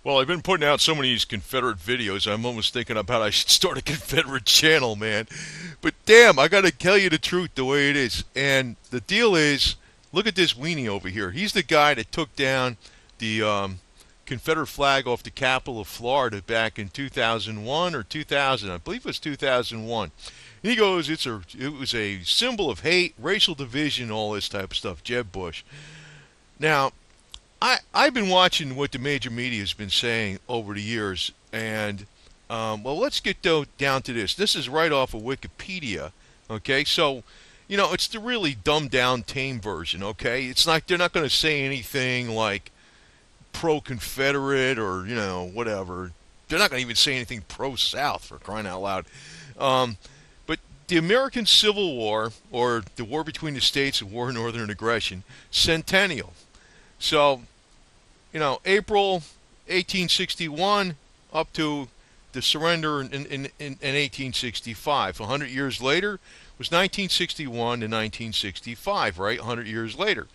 Well, I've been putting out so many of these Confederate videos, I'm almost thinking about I should start a Confederate channel, man. But damn, I gotta tell you the truth the way it is. And the deal is, look at this weenie over here. He's the guy that took down the Confederate flag off the Capitol of Florida back in 2001 or 2000. I believe it was 2001. He goes, it was a symbol of hate, racial division, all this type of stuff. Jeb Bush. Now, I've been watching what the major media has been saying over the years, and well, let's get down to this. This is right off of Wikipedia. Okay, so it's the really dumbed down, tame version. Okay, it's not they're not going to say anything like pro-Confederate or whatever. They're not going to even say anything pro-South, for crying out loud. But the American Civil War, or the War between the States and War of Northern Aggression, centennial. So April 1861 up to the surrender in 1865. 100 years later was 1961 to 1965, right? 100 years later.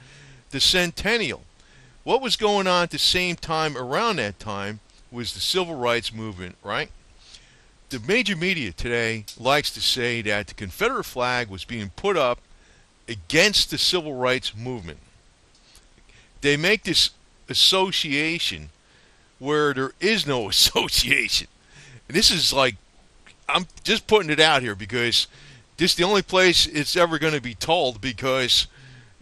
The centennial. What was going on at the same time around that time was the civil rights movement, right? The major media today likes to say that the Confederate flag was being put up against the civil rights movement. They make this association where there is no association. And this is like, I'm just putting it out here because this is the only place it's ever going to be told, because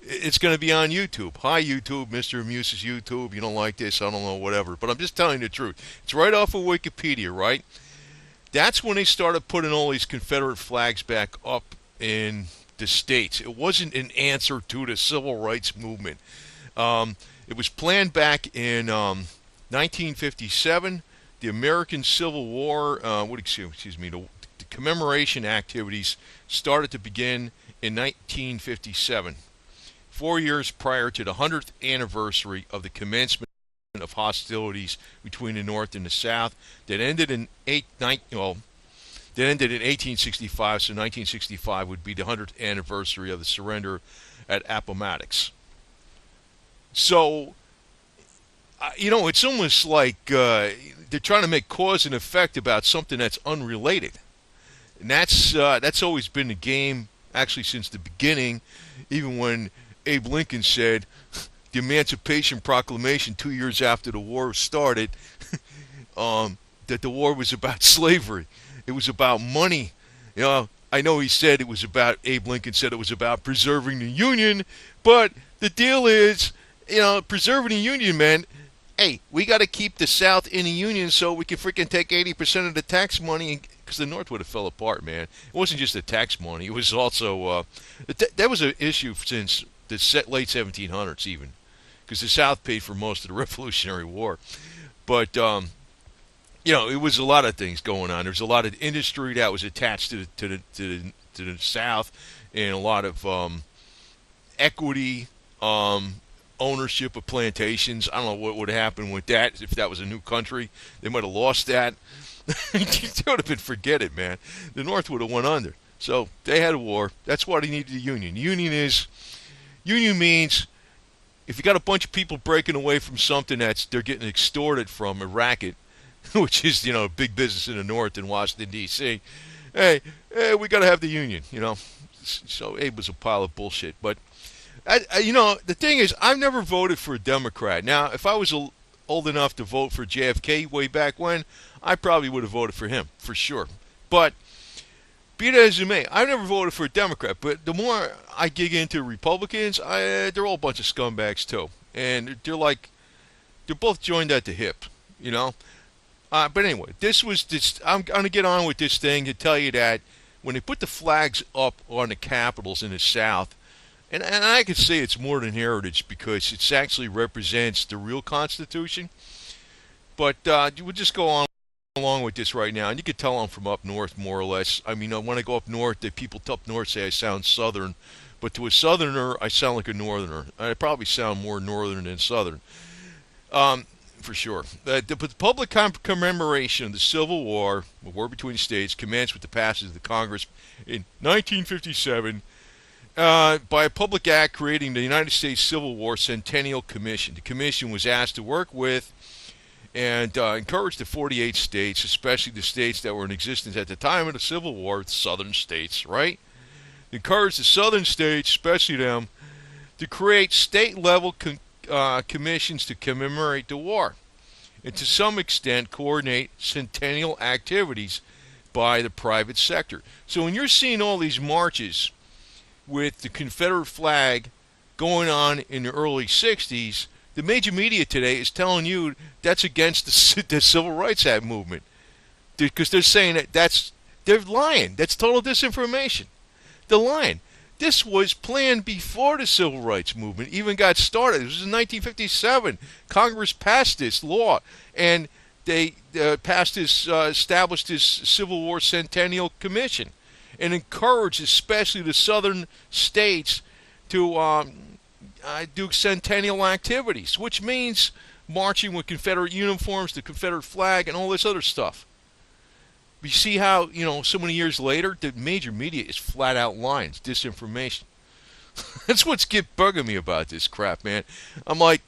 it's going to be on YouTube. Hi, YouTube, Mr. Amuse's YouTube. You don't like this, I don't know, whatever. But I'm just telling you the truth. It's right off of Wikipedia, right? That's when they started putting all these Confederate flags back up in the States. It wasn't an answer to the civil rights movement. It was planned back in 1957. The American Civil War, the commemoration activities started to begin in 1957, 4 years prior to the 100th anniversary of the commencement of hostilities between the North and the South that ended in 1865. So 1965 would be the 100th anniversary of the surrender at Appomattox. So, it's almost like they're trying to make cause and effect about something that's unrelated, and that's always been the game, actually, since the beginning. Even when Abe Lincoln said the Emancipation Proclamation 2 years after the war started, that the war was about slavery, it was about money. I know Abe Lincoln said it was about preserving the Union, but the deal is, preserving the Union meant, hey, we got to keep the South in the Union so we can freaking take 80% of the tax money, because the North would have fell apart, man. It wasn't just the tax money. It was also, that was an issue since the late 1700s even, because the South paid for most of the Revolutionary War. But, it was a lot of things going on. There was a lot of industry that was attached to the South, and a lot of equity, ownership of plantations. I don't know what would have happened with that if that was a new country. They might have lost that. It would have been, forget it, man. The North would have went under. So they had a war. That's why they needed the Union. Union means if you got a bunch of people breaking away from something they're getting extorted from, a racket, which is big business in the North in Washington D.C. Hey, we got to have the Union. So Abe was a pile of bullshit, but. The thing is, I've never voted for a Democrat. Now, if I was old enough to vote for JFK way back when, I probably would have voted for him, for sure. But, be that as it may, I've never voted for a Democrat. But the more I dig into Republicans, they're all a bunch of scumbags, too. And they're both joined at the hip, But anyway, I'm going to get on with this thing to tell you that when they put the flags up on the capitals in the South, and I could say it's more than heritage, because it actually represents the real Constitution. But we'll just go on along with this right now. And you can tell I'm from up north, more or less. I mean, when I go up north, the people up north say I sound Southern. But to a Southerner, I sound like a Northerner. I probably sound more Northern than Southern, for sure. The public commemoration of the Civil War, the war between the states, commenced with the passage of the Congress in 1957. By a public act creating the United States Civil War Centennial Commission. The commission was asked to work with and encouraged the 48 states, especially the states that were in existence at the time of the Civil War, the southern states, right? Encouraged the southern states, especially them, to create state-level commissions to commemorate the war and to some extent coordinate centennial activities by the private sector. So when you're seeing all these marches with the Confederate flag going on in the early 60s, the major media today is telling you that's against the Civil Rights Act movement. Because they're saying they're lying. That's total disinformation. They're lying. This was planned before the Civil Rights Movement even got started. It was in 1957. Congress passed this law, and they established this Civil War Centennial Commission, and encouraged especially the southern states to do centennial activities, which means marching with Confederate uniforms, the Confederate flag, and all this other stuff. You see how, so many years later, the major media is flat out lying. It's disinformation. That's what's bugging me about this crap, man. I'm like,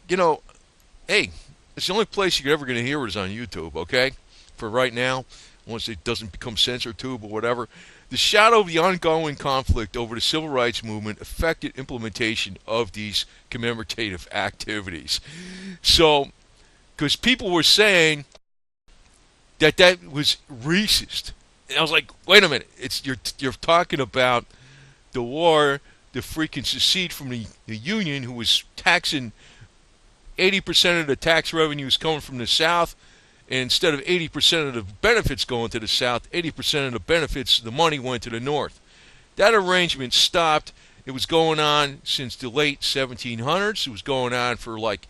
hey, it's the only place you're ever going to hear it is on YouTube, okay? For right now, once it doesn't become CensorTube or whatever. The shadow of the ongoing conflict over the Civil Rights Movement affected implementation of these commemorative activities. So, because people were saying that was racist. And I was like, wait a minute. You're talking about the war, the freaking secede from the Union, who was taxing 80% of the tax revenues coming from the South, and instead of 80% of the benefits going to the South, 80% of the benefits, the money went to the North. That arrangement stopped. It was going on since the late 1700s. It was going on for like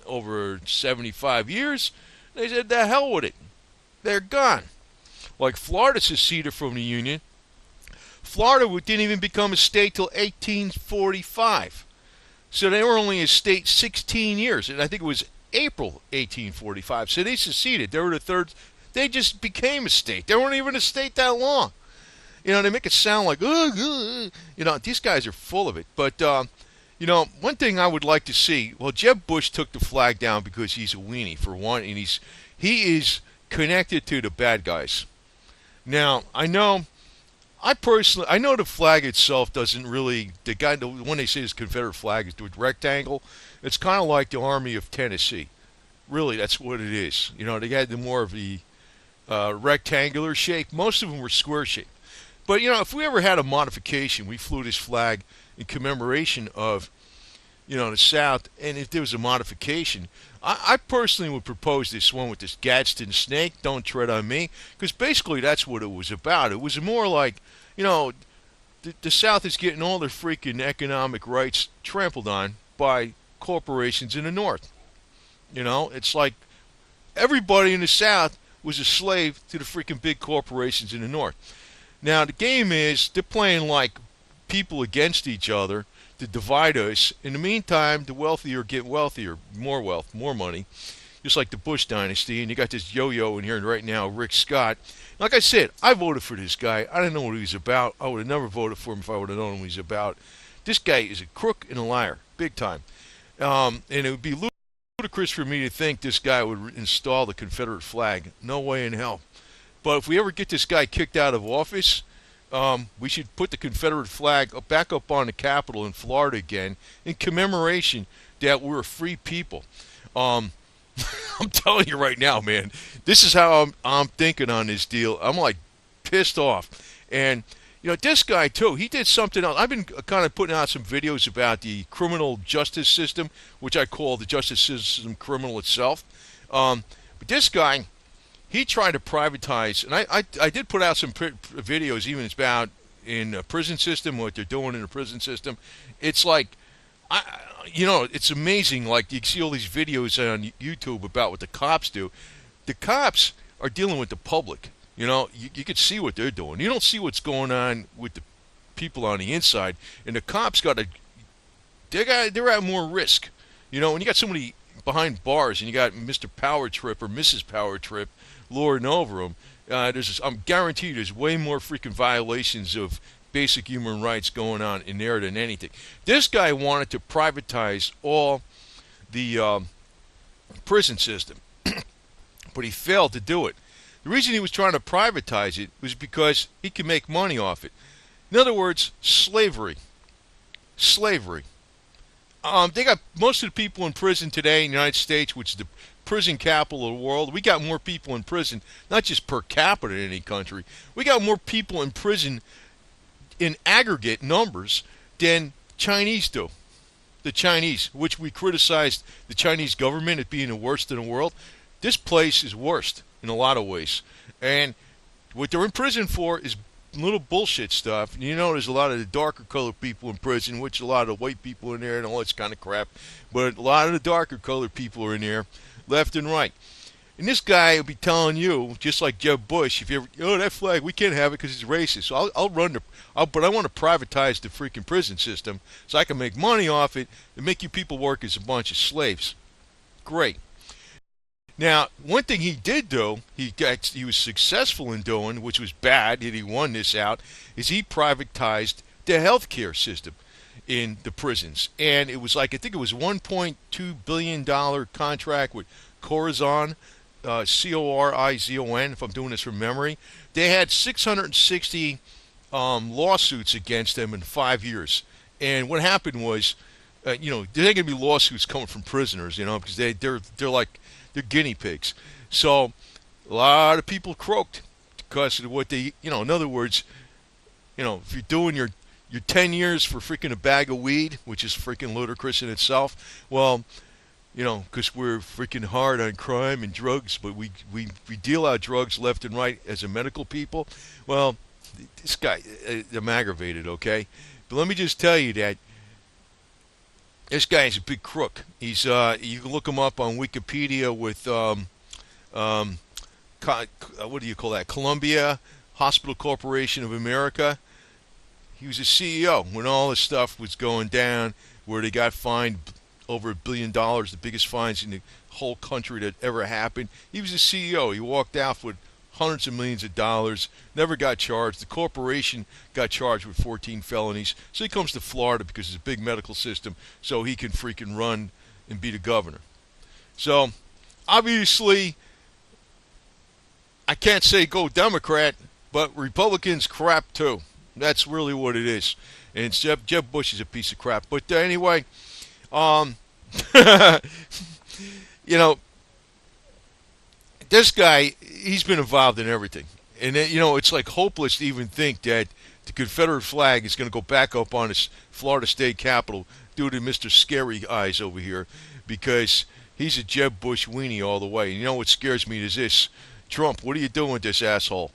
over 75 years. They said, the hell with it. They're gone. Like Florida seceded from the Union. Florida didn't even become a state till 1845. So they were only a state 16 years. And I think it was April 1845. So they seceded. They were the third. They just became a state. They weren't even a state that long. They make it sound like, these guys are full of it. But, one thing I would like to see, well, Jeb Bush took the flag down because he's a weenie, for one, and he is connected to the bad guys. Now, I know the flag itself doesn't really, the one they say is Confederate flag is the rectangle. It's kind of like the Army of Tennessee. Really, that's what it is. They had more of the rectangular shape. Most of them were square shaped. But, if we ever had a modification, we flew this flag in commemoration of, the South, and if there was a modification, I personally would propose this one with this Gadsden snake, don't tread on me, because basically that's what it was about. It was more like, the South is getting all their freaking economic rights trampled on by corporations in the North. It's like everybody in the South was a slave to the freaking big corporations in the North. Now, the game is, they're playing like people against each other to divide us. In the meantime, the wealthier get wealthier, more wealth, more money, just like the Bush dynasty. And you got this yo-yo in here right now, Rick Scott. Like I said, I voted for this guy. I didn't know what he was about. I would have never voted for him if I would have known what he's about. This guy is a crook and a liar, big time. And it would be ludicrous for me to think this guy would install the Confederate flag. No way in hell. But if we ever get this guy kicked out of office, we should put the Confederate flag back up on the Capitol in Florida again in commemoration that we're a free people. I'm telling you right now, man, this is how I'm thinking on this deal. I'm like pissed off. And, this guy too, he did something else. I've been kind of putting out some videos about the criminal justice system, which I call the justice system criminal itself. But this guy, he tried to privatize, and I did put out some videos even about in a prison system, what they're doing in the prison system. It's like, it's amazing. Like, you see all these videos on YouTube about what the cops do. The cops are dealing with the public. You could see what they're doing. You don't see what's going on with the people on the inside. And the cops they're at more risk. When you got somebody behind bars and you got Mr. Power Trip or Mrs. Power Trip lording over them, I'm guaranteed there's way more freaking violations of basic human rights going on in there than anything. This guy wanted to privatize all the prison system, but he failed to do it. The reason he was trying to privatize it was because he could make money off it. In other words, slavery. Slavery. They got most of the people in prison today in the United States, which is the prison capital of the world. We got more people in prison, not just per capita in any country. We got more people in prison in aggregate numbers than Chinese do. The Chinese, which we criticized the Chinese government as being the worst in the world. This place is worst in a lot of ways. And what they're in prison for is little bullshit stuff. And you know there's a lot of the darker colored people in prison, which a lot of the white people in there and all this kind of crap. But a lot of the darker colored people are in there, left and right. And this guy will be telling you, just like Jeb Bush, if you ever, oh, that flag, we can't have it because it's racist. So but I want to privatize the freaking prison system so I can make money off it and make you people work as a bunch of slaves. Great. Now, one thing he did do, he was successful in doing, which was bad, and he won this out, is he privatized the healthcare system in the prisons. And it was like, I think it was $1.2 billion contract with Corazon, Corizon, if I'm doing this from memory. They had 660 lawsuits against them in 5 years. And what happened was, there ain't going to be lawsuits coming from prisoners, because they're guinea pigs. So a lot of people croaked because of what they, in other words, if you're doing your 10 years for freaking a bag of weed, which is freaking ludicrous in itself, well, because we're freaking hard on crime and drugs, but we deal out drugs left and right as a medical people. Well, this guy, I'm aggravated, okay? But let me just tell you that this guy is a big crook. He's you can look him up on Wikipedia with what do you call that? Columbia Hospital Corporation of America. He was a CEO when all this stuff was going down, where they got fined over $1 billion, the biggest fines in the whole country that ever happened. He was a CEO. He walked out with hundreds of millions of dollars, never got charged. The corporation got charged with 14 felonies. So he comes to Florida because it's a big medical system, so he can freaking run and be the governor. So, obviously, I can't say go Democrat, but Republicans crap too. That's really what it is. And Jeb Bush is a piece of crap. But anyway, this guy, he's been involved in everything. And, it's like hopeless to even think that the Confederate flag is going to go back up on his Florida State Capitol due to Mr. Scary Eyes over here, because he's a Jeb Bush weenie all the way. And what scares me is this. Trump, what are you doing with this asshole?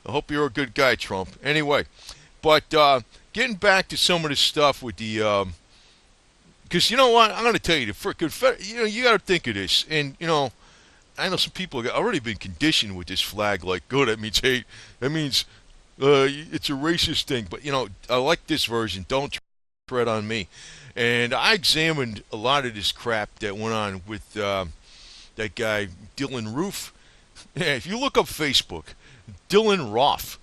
I hope you're a good guy, Trump. Anyway, but getting back to some of this stuff with the... because you know what? I'm going to tell you, you got to think of this. And, I know some people have already been conditioned with this flag, like, oh, that means hate. That means it's a racist thing. But, I like this version. Don't tread on me. And I examined a lot of this crap that went on with that guy, Dylan Roof. Yeah, if you look up Facebook, Dylan Roff,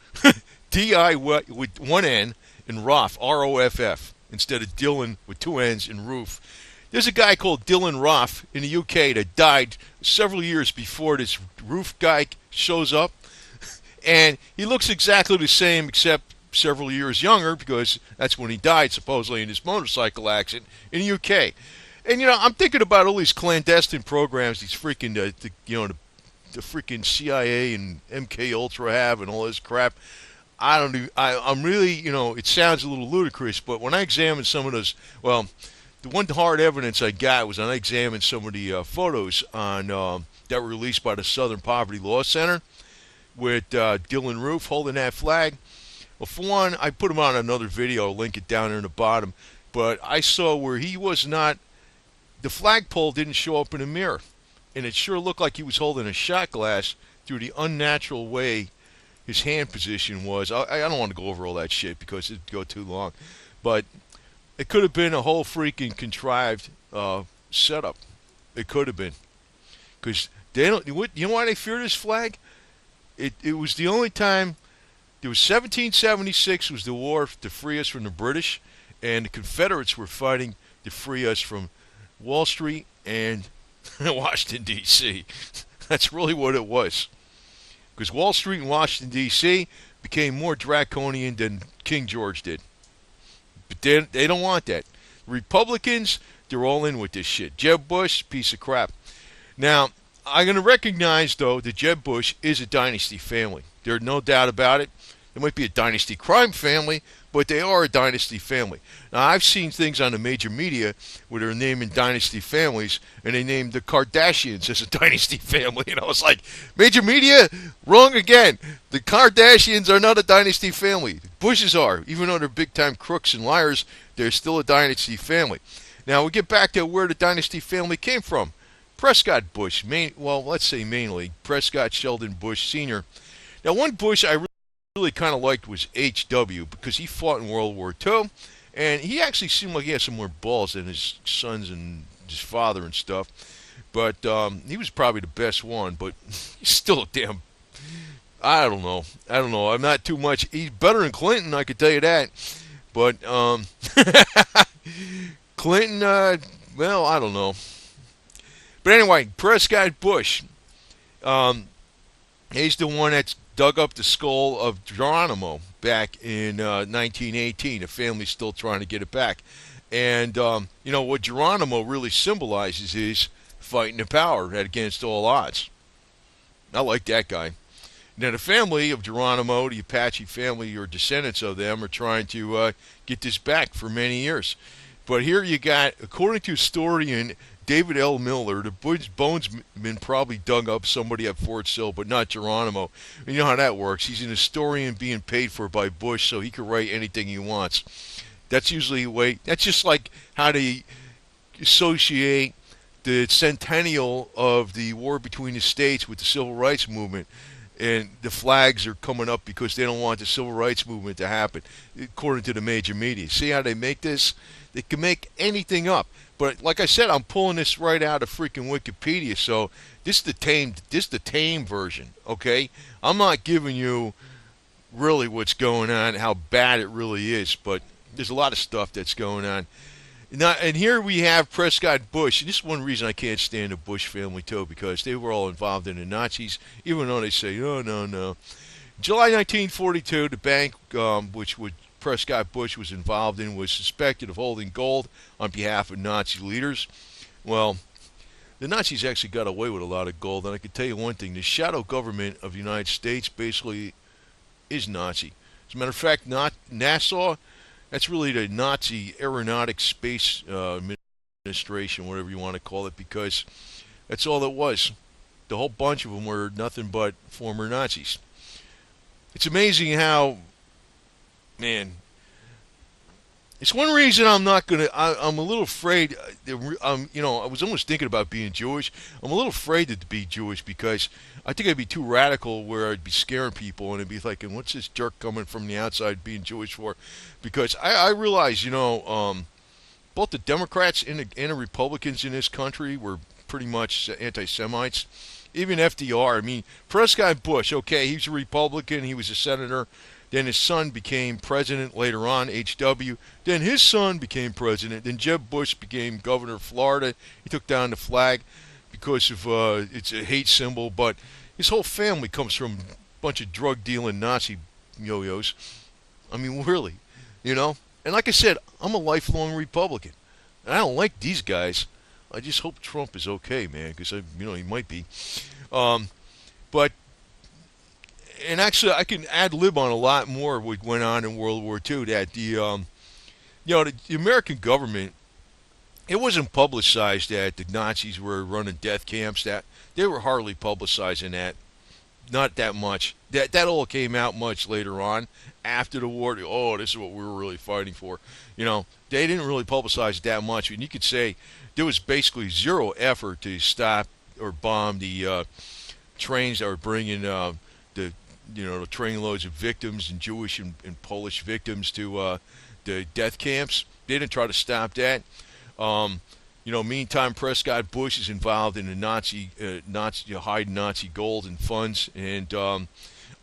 D-I with one N, and Roff, R-O-F-F, instead of Dylan with two N's and Roof. There's a guy called Dylan Roff in the UK that died several years before this Roof guy shows up. And he looks exactly the same except several years younger, because that's when he died, supposedly, in his motorcycle accident in the UK. And, I'm thinking about all these clandestine programs, these freaking, the freaking CIA and MK Ultra have and all this crap. I'm really, it sounds a little ludicrous, but when I examined some of those, well, the one hard evidence I got was when I examined some of the photos on that were released by the Southern Poverty Law Center with Dylan Roof holding that flag. Well, for one, I put him on another video. I'll link it down there in the bottom. But I saw where he was not, the flagpole didn't show up in a mirror. And it sure looked like he was holding a shot glass through the unnatural way his hand position was. I don't want to go over all that shit because it'd go too long. But it could have been a whole freaking contrived setup. It could have been. Because they don't, you know why they fear this flag? It was the only time, there was 1776 was the war to free us from the British, and the Confederates were fighting to free us from Wall Street and Washington, D.C. That's really what it was. Because Wall Street in Washington, D.C. became more draconian than King George did. But they don't want that. Republicans, they're all in with this shit. Jeb Bush, piece of crap. Now, I'm going to recognize, though, that Jeb Bush is a dynasty family. There's no doubt about it. They might be a dynasty crime family, but they are a dynasty family. Now, I've seen things on the major media where they're naming dynasty families, and they named the Kardashians as a dynasty family. And I was like, major media? Wrong again. The Kardashians are not a dynasty family. The Bushes are. Even though they're big-time crooks and liars, they're still a dynasty family. Now, we get back to where the dynasty family came from. Prescott Bush, let's say mainly, Prescott Sheldon Bush Sr. Now, one Bush I really kind of liked was H.W. because he fought in World War II, and he actually seemed like he had some more balls than his sons and his father and stuff. But he was probably the best one, but he's still a damn... I don't know. I'm not too much... He's better than Clinton, I could tell you that. But Clinton, well, I don't know. But anyway, Prescott Bush, he's the one that's dug up the skull of Geronimo back in 1918. The family's still trying to get it back. And, what Geronimo really symbolizes is fighting the power against all odds. I like that guy. Now, the family of Geronimo, the Apache family or descendants of them, are trying to get this back for many years. But here you got, according to historian David L. Miller, the bonesmen probably dug up somebody at Fort Sill, but not Geronimo. And you know how that works. He's an historian being paid for by Bush, so he can write anything he wants. That's usually the way. That's just like how they associate the centennial of the war between the states with the civil rights movement. And the flags are coming up because they don't want the civil rights movement to happen, according to the major media. See how they make this? They can make anything up. But like I said, I'm pulling this right out of freaking Wikipedia, so this is the tame version, okay? I'm not giving you really what's going on, how bad it really is, but there's a lot of stuff that's going on. Now, and here we have Prescott Bush. And this is one reason I can't stand the Bush family, too, because they were all involved in the Nazis, even though they say, oh, no. July 1942, the bank, which Prescott Bush was involved in, was suspected of holding gold on behalf of Nazi leaders. Well, the Nazis actually got away with a lot of gold, and I can tell you one thing. The shadow government of the United States basically is Nazi. As a matter of fact, NASA... That's really the Nazi Aeronautics Space Administration, whatever you want to call it, because that's all it was. The whole bunch of them were nothing but former Nazis. It's amazing how, man, it's one reason I'm not going to, I'm a little afraid, I was almost thinking about being Jewish. I'm a little afraid to be Jewish because I think I'd be too radical where I'd be scaring people and it'd be like, and what's this jerk coming from the outside being Jewish for? Because I realize, both the Democrats and the Republicans in this country were pretty much anti-Semites. Even FDR, I mean, Prescott Bush, okay, he's a Republican, he was a senator. Then his son became president later on, H.W. Then his son became president. Then Jeb Bush became governor of Florida. He took down the flag because of it's a hate symbol. But his whole family comes from a bunch of drug-dealing Nazi yo-yos. I mean, really, And like I said, I'm a lifelong Republican. And I don't like these guys. I just hope Trump is okay, man, because, he might be. And actually, I can ad-lib on a lot more of what went on in World War II. That the American government, it wasn't publicized that the Nazis were running death camps. That they were hardly publicizing that, not that much. That all came out much later on, after the war. Oh, this is what we were really fighting for. They didn't really publicize it that much, and you could say there was basically zero effort to stop or bomb the trains that were bringing the train loads of victims and Jewish and Polish victims to the death camps. They didn't try to stop that. Meantime, Prescott Bush is involved in the Nazi hiding Nazi gold and funds. And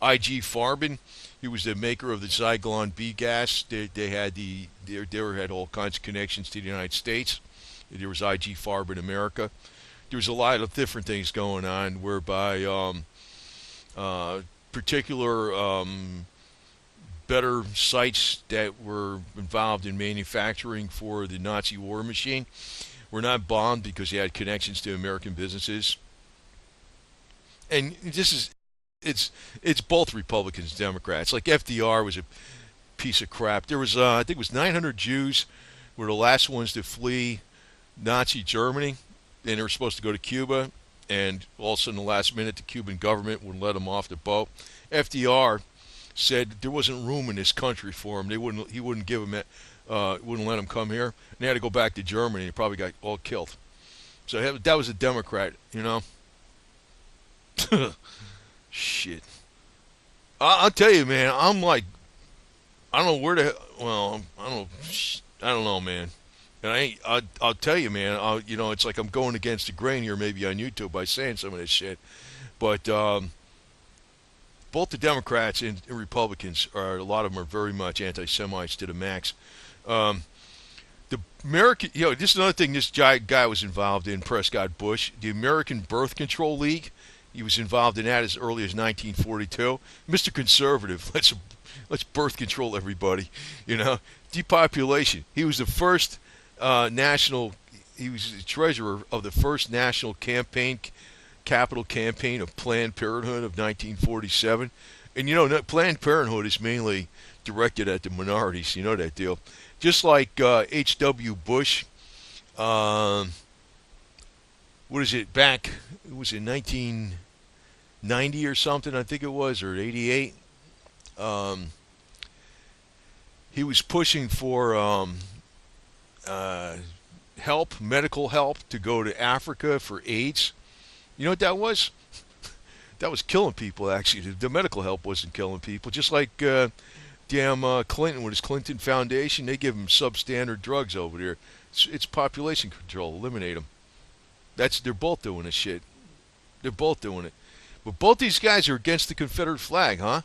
I.G. Farben, he was the maker of the Zyklon B gas. They had all kinds of connections to the United States. There was I.G. Farben America. there's a lot of different things going on whereby uh, particular better sites that were involved in manufacturing for the Nazi war machine were not bombed because they had connections to American businesses. And this is it's both Republicans and Democrats. Like FDR was a piece of crap. There was I think it was 900 Jews were the last ones to flee Nazi Germany, and they were supposed to go to Cuba. And all of a sudden, the last minute, the Cuban government wouldn't let them off the boat. FDR said there wasn't room in this country for him. He wouldn't give them wouldn't let them come here. And they had to go back to Germany. They probably got all killed. So that was a Democrat, you know. Shit. I'll tell you, man. I'm like, I don't know where the well, I don't know, man. And I'll tell you, man. It's like I'm going against the grain here, maybe on YouTube by saying some of this shit. But both the Democrats and Republicans a lot of them are very much anti-Semites to the max. The American, this is another thing this guy was involved in, Prescott Bush, the American Birth Control League. He was involved in that as early as 1942. Mr. Conservative, let's birth control everybody. Depopulation. He was the first national. He was the treasurer of the first national capital campaign of Planned Parenthood of 1947. And Planned Parenthood is mainly directed at the minorities. You know that deal. Just like H.W. Bush. What is it? Back, it was in 1990 or something, I think it was, or 88. He was pushing for help, medical help, to go to Africa for AIDS. You know what that was? That was killing people, actually. The medical help wasn't killing people. Just like Clinton with his Clinton Foundation, they give them substandard drugs over there. It's population control. Eliminate them. They're both doing this shit. They're both doing it. But both these guys are against the Confederate flag, huh?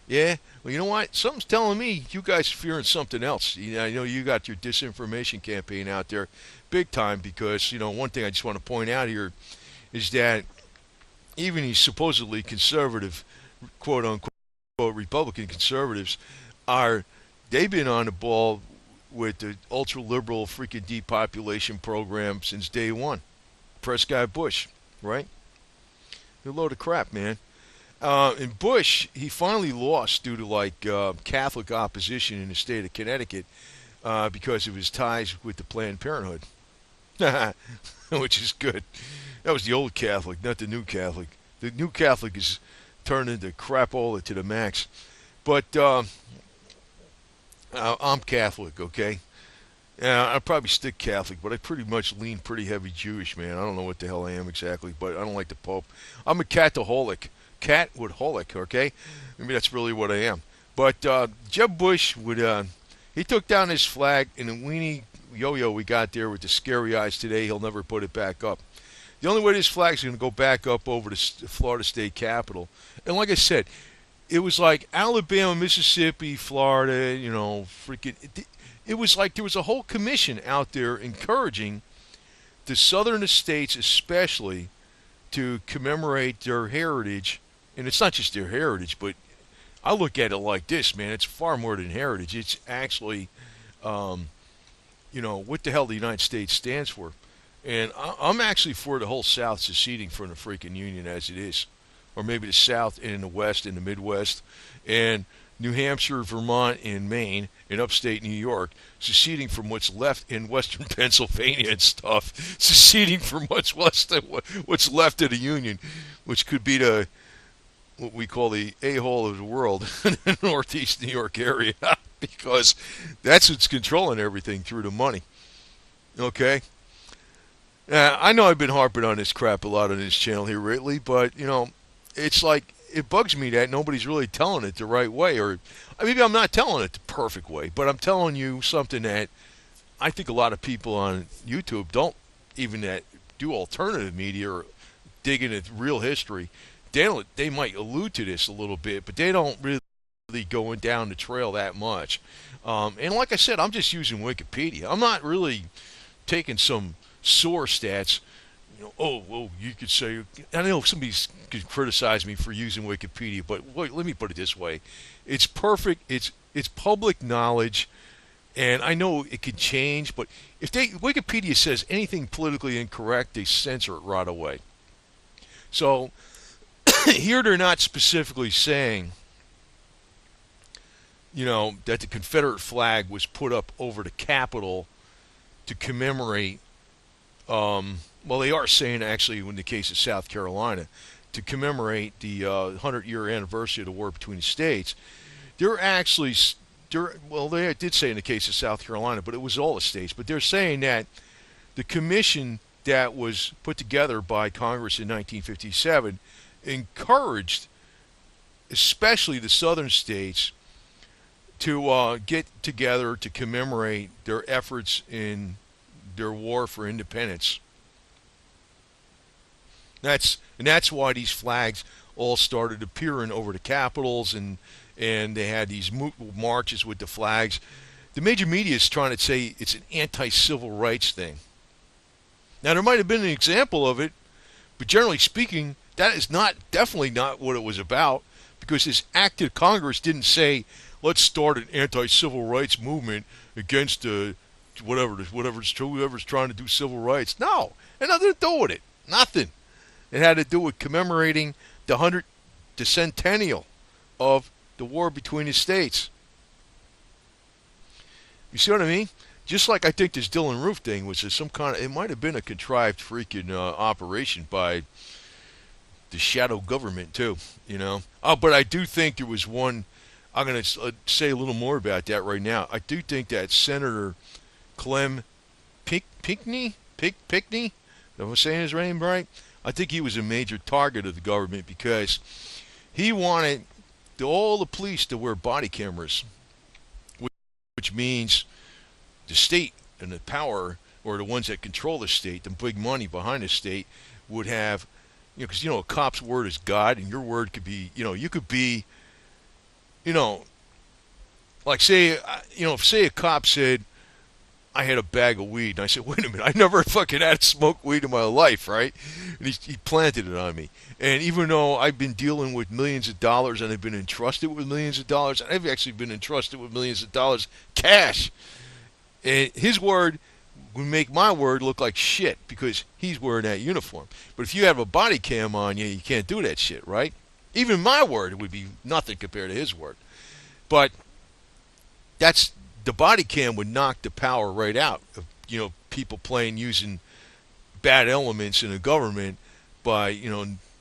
Yeah? Well, you know what? Something's telling me you guys are fearing something else. I know you got your disinformation campaign out there big time because, one thing I just want to point out here is that even these supposedly conservative, quote-unquote, Republican conservatives they've been on the ball with the ultra-liberal freaking depopulation program since day one. Prescott Bush, right? A load of crap, man. And Bush, he finally lost due to Catholic opposition in the state of Connecticut because of his ties with the Planned Parenthood, which is good. That was the old Catholic, not the new Catholic. The new Catholic is turned into crapola to the max. But I'm Catholic, okay? Yeah, I'll probably stick Catholic, but I pretty much lean pretty heavy Jewish, man. I don't know what the hell I am exactly, but I don't like the Pope. I'm a cataholic. Catwoodholic, okay? Maybe that's really what I am. But Jeb Bush he took down his flag, and the weenie yo-yo we got there with the scary eyes today, he'll never put it back up. The only way this flag's going to go back up over the Florida State Capitol, and like I said, it was like Alabama, Mississippi, Florida, freaking... It was like there was a whole commission out there encouraging the southern states especially to commemorate their heritage. And it's not just their heritage, but I look at it like this, man. It's far more than heritage. It's actually, what the hell the United States stands for. And I'm actually for the whole South seceding from the freaking Union as it is. Or maybe the South and the West and the Midwest. And New Hampshire, Vermont, and Maine, and upstate New York, seceding from what's left in western Pennsylvania and stuff, seceding from what's left of the Union, which could be what we call the a-hole of the world, the northeast New York area, because that's what's controlling everything through the money. Okay? I know I've been harping on this crap a lot on this channel here lately, but, it's like, it bugs me that nobody's really telling it the right way, or maybe I'm not telling it the perfect way, but I'm telling you something that I think a lot of people on YouTube don't even that do alternative media or dig into real history. They might allude to this a little bit, but they don't really going down the trail that much. And like I said, I'm just using Wikipedia. I'm not really taking some source stats you could say, I know somebody could criticize me for using Wikipedia, but wait, let me put it this way: it's perfect. It's public knowledge, and I know it could change, but if Wikipedia says anything politically incorrect, they censor it right away. So here they're not specifically saying, that the Confederate flag was put up over the Capitol to commemorate. Well, they are saying actually, in the case of South Carolina, to commemorate the 100-year anniversary of the war between the states. They're actually, well, they did say in the case of South Carolina, but it was all the states. But they're saying that the commission that was put together by Congress in 1957 encouraged, especially the southern states, to get together to commemorate their efforts in their war for independence. That's why these flags all started appearing over the capitals, and they had these marches with the flags. The major media is trying to say it's an anti-civil rights thing. Now, there might have been an example of it, but generally speaking, that is definitely not what it was about, because this act of Congress didn't say, let's start an anti-civil rights movement against whoever's trying to do civil rights. No, it had nothing to do with it. Nothing. It had to do with commemorating the centennial of the war between the states. You see what I mean? Just like I think this Dylan Roof thing was some kind of, it might have been a contrived freaking operation by the shadow government too, but I do think there was one. I'm going to say a little more about that right now. I do think that Senator Clem Pinckney, am I saying his name right? I think he was a major target of the government because he wanted all the police to wear body cameras, which means the state and the power, or the ones that control the state, the big money behind the state, would have, because a cop's word is God, and your word could be, you could be, like say a cop said, I had a bag of weed, and I said, wait a minute, I never fucking had smoked weed in my life, right? And he planted it on me. And even though I've been dealing with millions of dollars, and I've been entrusted with millions of dollars, and I've actually been entrusted with millions of dollars cash, and his word would make my word look like shit because he's wearing that uniform. But if you have a body cam on you, you can't do that shit, right? Even my word would be nothing compared to his word. But the body cam would knock the power right out of people using bad elements in the government by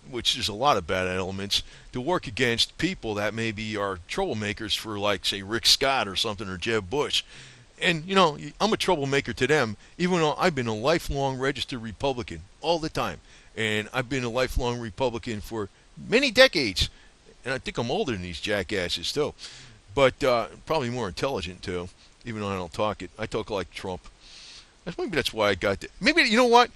which there's a lot of bad elements to work against people that maybe are troublemakers for, like, say, Rick Scott or something, or Jeb Bush. And I'm a troublemaker to them, even though I've been a lifelong registered Republican all the time, and I've been a lifelong Republican for many decades, and I think I'm older than these jackasses too. But probably more intelligent too, even though I don't talk it. I talk like Trump. Maybe that's why I got that. Maybe, you know what?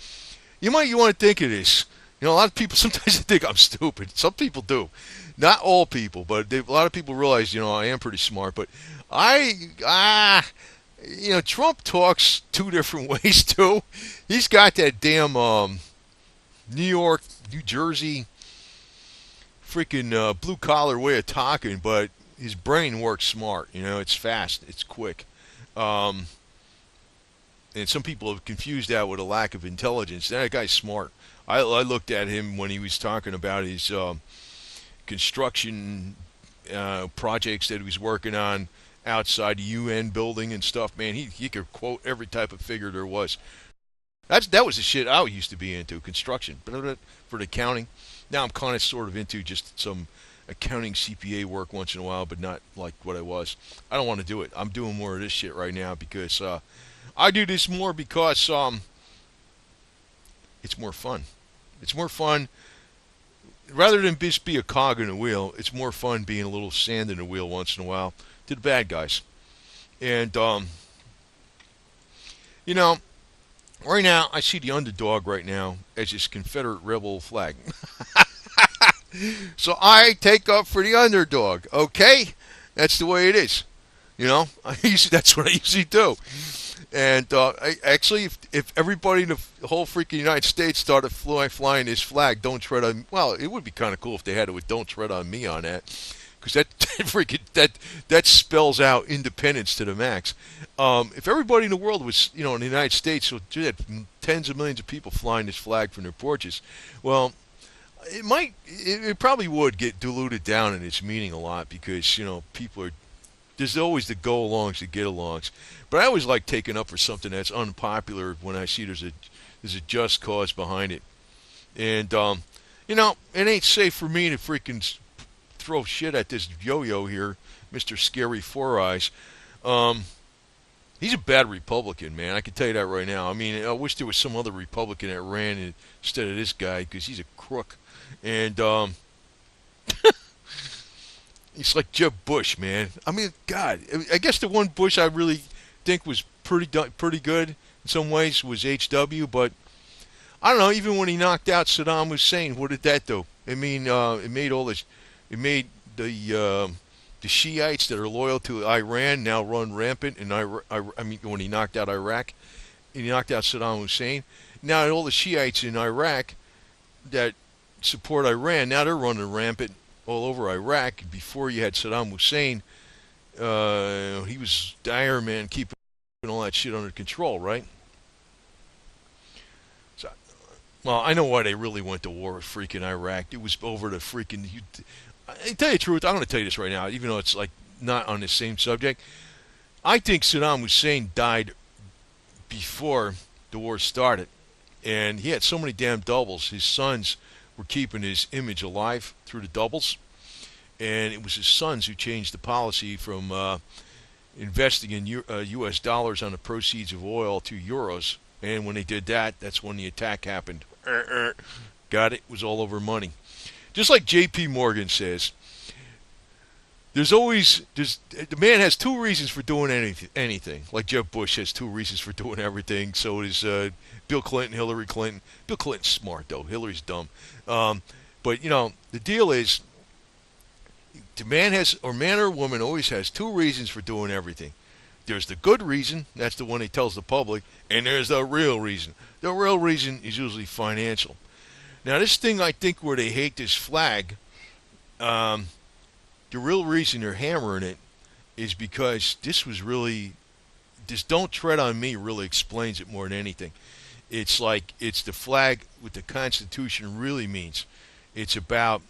You want to think of this. A lot of people sometimes think I'm stupid. Some people do. Not all people, but a lot of people realize, I am pretty smart. But Trump talks two different ways too. He's got that damn New York, New Jersey, freaking blue collar way of talking, but his brain works smart. It's fast, it's quick, and some people have confused that with a lack of intelligence. That guy's smart. I looked at him when he was talking about his construction projects that he was working on outside the UN building and stuff. Man, he could quote every type of figure there was. That was the shit I used to be into, construction, for the accounting. Now I'm kind of sort of into just some accounting CPA work once in a while, but not like what I was. I don't want to do it. I'm doing more of this shit right now because I do this more because it's more fun. It's more fun. Rather than just be a cog in a wheel, it's more fun being a little sand in the wheel once in a while to the bad guys. And, right now, I see the underdog right now as this Confederate rebel flag. So I take up for the underdog, okay? That's the way it is. That's what I usually do. And actually, if everybody in the whole freaking United States started flying this flag, don't tread on. Well, it would be kind of cool if they had it with "Don't tread on me" on that, because that freaking that spells out independence to the max. If everybody in the world was, in the United States, so you had tens of millions of people flying this flag from their porches, well, it probably would get diluted down in its meaning a lot because people are there's always the go-alongs, the get-alongs. But I always like taking up for something that's unpopular when I see there's a just cause behind it. And it ain't safe for me to freaking throw shit at this yo-yo here, Mr. Scary Four Eyes. Um, he's a bad Republican, man. I can tell you that right now. I mean, I wish there was some other Republican that ran instead of this guy because he's a crook. And It's like Jeb Bush, man. I mean, God, I guess the one Bush I really think was pretty good in some ways was HW, but I don't know. Even when he knocked out Saddam Hussein, what did that do? I mean, it made all this, it made the Shiites that are loyal to Iran now run rampant. And I mean, when he knocked out Iraq, he knocked out Saddam Hussein. Now all the Shiites in Iraq that support Iran, now they're running rampant all over Iraq. Before you had Saddam Hussein, he was dire, man, keeping all that shit under control, right? So, well, I know why they really went to war with freaking Iraq. It was over the freaking. I tell you the truth, I'm going to tell you this right now, even though it's like not on the same subject. I think Saddam Hussein died before the war started, and he had so many damn doubles. His sons were keeping his image alive through the doubles, and it was his sons who changed the policy from investing in U.S. dollars on the proceeds of oil to euros. And when they did that, that's when the attack happened. Got it? It was all over money. Just like J.P. Morgan says, the man has two reasons for doing anything. Like Jeb Bush has two reasons for doing everything. So does Bill Clinton, Hillary Clinton. Bill Clinton's smart though. Hillary's dumb. But the deal is, the man or woman always has two reasons for doing everything. There's the good reason, that's the one he tells the public, and there's the real reason. The real reason is usually financial. Now, this thing, I think, where they hate this flag, the real reason they're hammering it is because this "Don't Tread on Me" really explains it more than anything. It's the flag what the Constitution really means. It's about,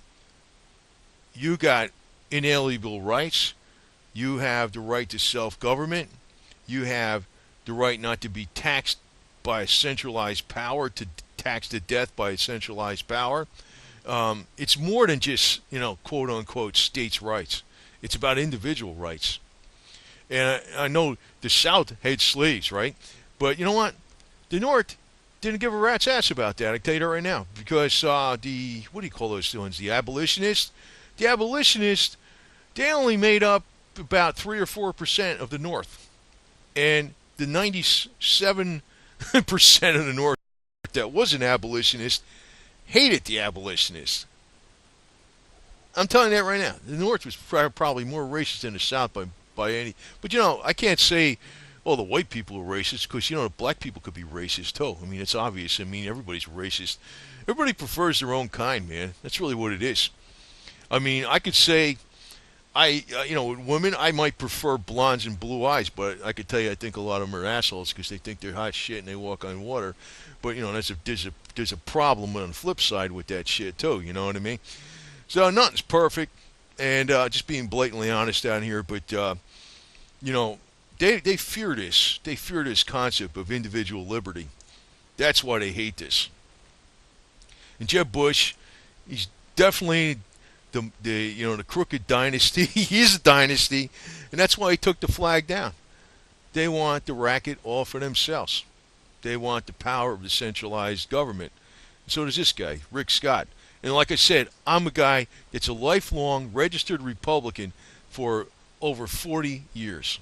you got inalienable rights. You have the right to self-government. You have the right not to be taxed by a centralized power, to tax to death by a centralized power. It's more than just, quote unquote, states' rights. It's about individual rights. And I know the South hates slaves, right? But you know what? The North didn't give a rat's ass about that. I can tell you that right now. Because what do you call those ones? The abolitionists? The abolitionists, they only made up about 3 or 4% of the North. And the 97% of the North that was an abolitionist hated the abolitionists. I'm telling you that right now. The North was probably more racist than the South by any. But I can't say, oh, the white people are racist, because the black people could be racist too. I mean, it's obvious. I mean, everybody's racist. Everybody prefers their own kind, man. That's really what it is. I mean, I could say, women, I might prefer blondes and blue eyes, but I could tell you, I think a lot of them are assholes because they think they're hot shit and they walk on water. But there's a problem on the flip side with that shit too. You know what I mean? So nothing's perfect, and just being blatantly honest down here. But they fear this. They fear this concept of individual liberty. That's why they hate this. And Jeb Bush, he's definitely the crooked dynasty. He is a dynasty, and that's why he took the flag down. They want the racket all for themselves. They want the power of the centralized government. And so does this guy, Rick Scott. And like I said, I'm a guy that's a lifelong registered Republican for over 40 years.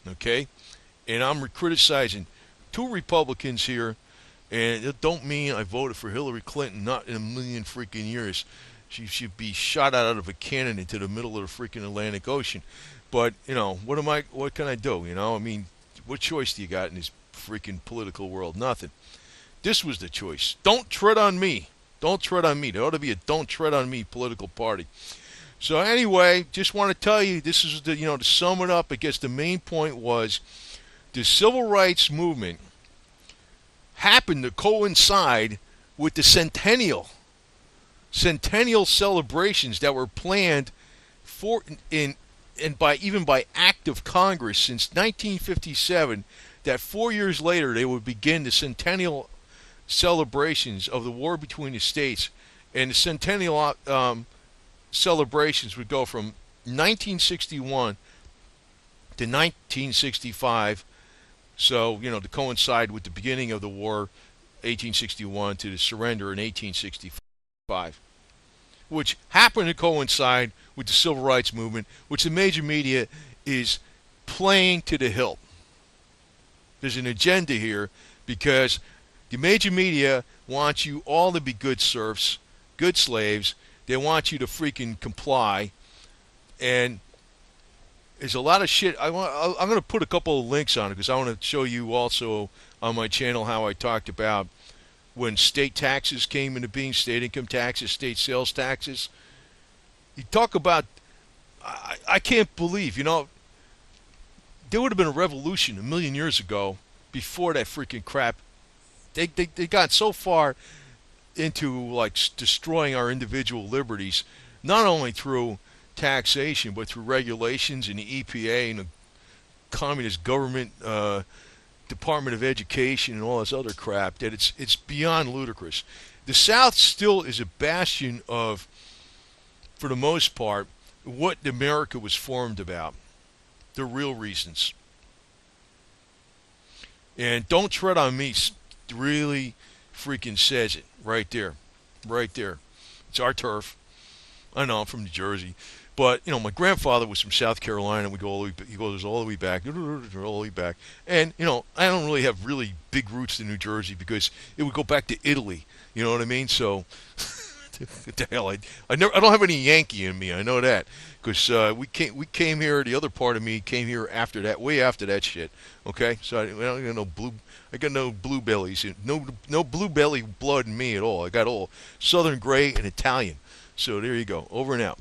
Okay? And I'm criticizing two Republicans here, and it don't mean I voted for Hillary Clinton, not in a million freaking years. She should be shot out of a cannon into the middle of the freaking Atlantic Ocean. But, what can I do? I mean, What choice do you got in this freaking political world? Nothing. This was the choice. Don't tread on me. Don't tread on me. There ought to be a don't tread on me political party. So anyway, just want to tell you, this is the, to sum it up, I guess the main point was the civil rights movement happened to coincide with the centennial celebrations that were planned for by act of Congress since 1957, that 4 years later they would begin the centennial celebrations of the war between the states. And the centennial celebrations would go from 1961 to 1965, so to coincide with the beginning of the war, 1861, to the surrender in 1865, which happened to coincide with the civil rights movement, which the major media is playing to the hilt. There's an agenda here because the major media wants you all to be good serfs, good slaves. They want you to freaking comply. And there's a lot of shit. I'm going to put a couple of links on it because I want to show you also on my channel how I talked about when state taxes came into being, state income taxes, state sales taxes. You talk about, I can't believe, there would have been a revolution a million years ago before that freaking crap. They got so far into like destroying our individual liberties, not only through taxation but through regulations and the EPA and the communist government, Department of Education and all this other crap, that it's beyond ludicrous. The South still is a bastion of, for the most part, what America was formed about, the real reasons. And don't tread on me really freaking says it right there. It's our turf. I know I'm from New Jersey, but my grandfather was from South Carolina. We go all the way, he goes all the way back, all the way back. And I don't really have really big roots in New Jersey because it would go back to Italy. You know what I mean? So what the hell? I don't have any Yankee in me. I know that because we came here. The other part of me came here after that, way after that shit. Okay, so I got no blue bellies, no blue belly blood in me at all. I got all Southern gray and Italian. So there you go. Over and out.